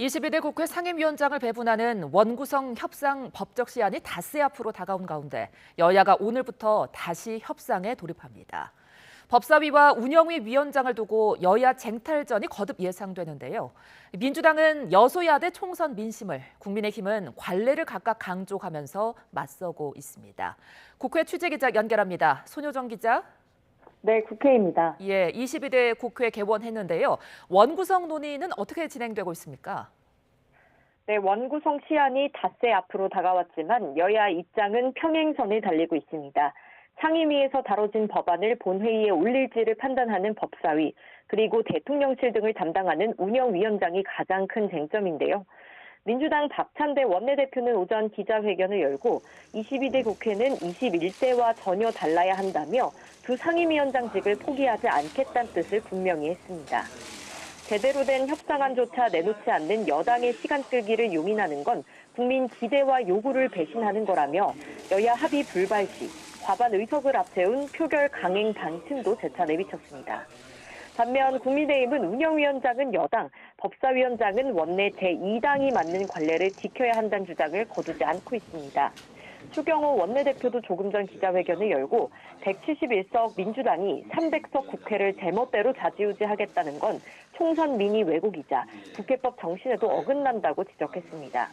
22대 국회 상임위원장을 배분하는 원구성 협상 법적 시한이 닷새 앞으로 다가온 가운데 여야가 오늘부터 다시 협상에 돌입합니다. 법사위와 운영위 위원장을 두고 여야 쟁탈전이 거듭 예상되는데요. 민주당은 여소야대 총선 민심을, 국민의힘은 관례를 각각 강조하면서 맞서고 있습니다. 국회 취재기자 연결합니다. 손효정 기자. 네, 국회입니다. 22대 국회 개원했는데요. 원구성 논의는 어떻게 진행되고 있습니까? 네, 원구성 시한이 닷새 앞으로 다가왔지만 여야 입장은 평행선을 달리고 있습니다. 상임위에서 다뤄진 법안을 본회의에 올릴지를 판단하는 법사위, 그리고 대통령실 등을 담당하는 운영위원장이 가장 큰 쟁점인데요. 민주당 박찬대 원내대표는 오전 기자회견을 열고 22대 국회는 21대와 전혀 달라야 한다며 두 상임위원장직을 포기하지 않겠다는 뜻을 분명히 했습니다. 제대로 된 협상안조차 내놓지 않는 여당의 시간 끌기를 용인하는 건 국민 기대와 요구를 배신하는 거라며 여야 합의 불발 시 과반 의석을 앞세운 표결 강행 방침도 재차 내비쳤습니다. 반면 국민의힘은 운영위원장은 여당, 법사위원장은 원내 제2당이 맞는 관례를 지켜야 한다는 주장을 거두지 않고 있습니다. 추경호 원내대표도 조금 전 기자회견을 열고 171석 민주당이 300석 국회를 제멋대로 좌지우지하겠다는 건 총선 민의 왜곡이자 국회법 정신에도 어긋난다고 지적했습니다.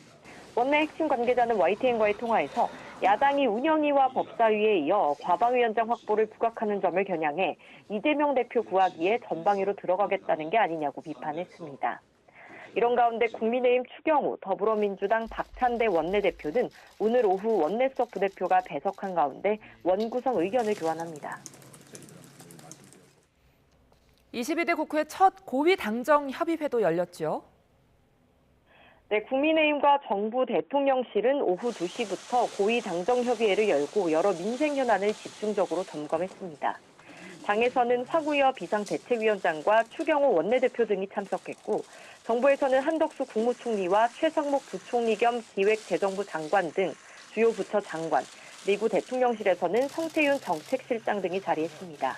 원내 핵심 관계자는 YTN과의 통화에서 야당이 운영위와 법사위에 이어 과방위원장 확보를 부각하는 점을 겨냥해 이재명 대표 구하기에 전방위로 들어가겠다는 게 아니냐고 비판했습니다. 이런 가운데 국민의힘 추경호, 더불어민주당 박찬대 원내대표는 오늘 오후 원내수석 부대표가 배석한 가운데 원구성 의견을 교환합니다. 22대 국회 첫 고위 당정 협의회도 열렸죠. 네, 국민의힘과 정부 대통령실은 오후 2시부터 고위 당정협의회를 열고 여러 민생 현안을 집중적으로 점검했습니다. 당에서는 화구여 비상대책위원장과 추경호 원내대표 등이 참석했고, 정부에서는 한덕수 국무총리와 최상목 부총리 겸 기획재정부 장관 등 주요 부처 장관, 그리고 대통령실에서는 성태윤 정책실장 등이 자리했습니다.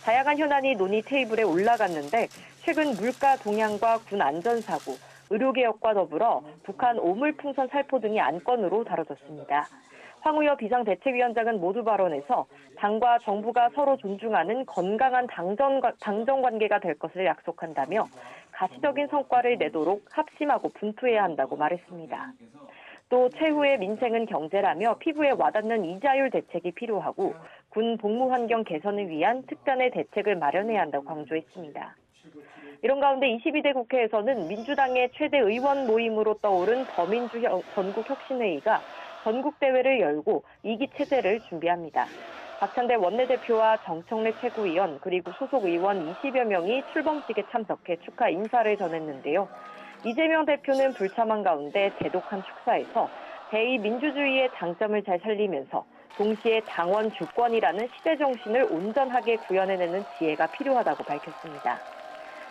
다양한 현안이 논의 테이블에 올라갔는데 최근 물가 동향과 군 안전사고, 의료개혁과 더불어 북한 오물풍선 살포 등이 안건으로 다뤄졌습니다. 황우여 비상대책위원장은 모두 발언에서 당과 정부가 서로 존중하는 건강한 당정관계가 될 것을 약속한다며 가시적인 성과를 내도록 합심하고 분투해야 한다고 말했습니다. 또 최후의 민생은 경제라며 피부에 와닿는 이자율 대책이 필요하고 군 복무 환경 개선을 위한 특단의 대책을 마련해야 한다고 강조했습니다. 이런 가운데 22대 국회에서는 민주당의 최대 의원 모임으로 떠오른 더민주 전국혁신회의가 전국대회를 열고 2기 체제를 준비합니다. 박찬대 원내대표와 정청래 최고위원 그리고 소속 의원 20여 명이 출범식에 참석해 축하 인사를 전했는데요. 이재명 대표는 불참한 가운데 대독한 축사에서 대의민주주의의 장점을 잘 살리면서 동시에 당원 주권이라는 시대 정신을 온전하게 구현해내는 지혜가 필요하다고 밝혔습니다.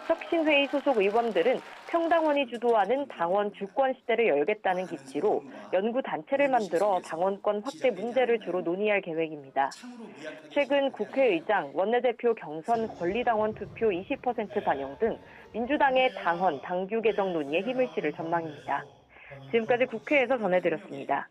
혁신회의 소속 의원들은 평당원이 주도하는 당원 주권 시대를 열겠다는 기치로 연구단체를 만들어 당원권 확대 문제를 주로 논의할 계획입니다. 최근 국회의장, 원내대표 경선 권리당원 투표 20% 반영 등 민주당의 당헌, 당규 개정 논의에 힘을 실을 전망입니다. 지금까지 국회에서 전해드렸습니다.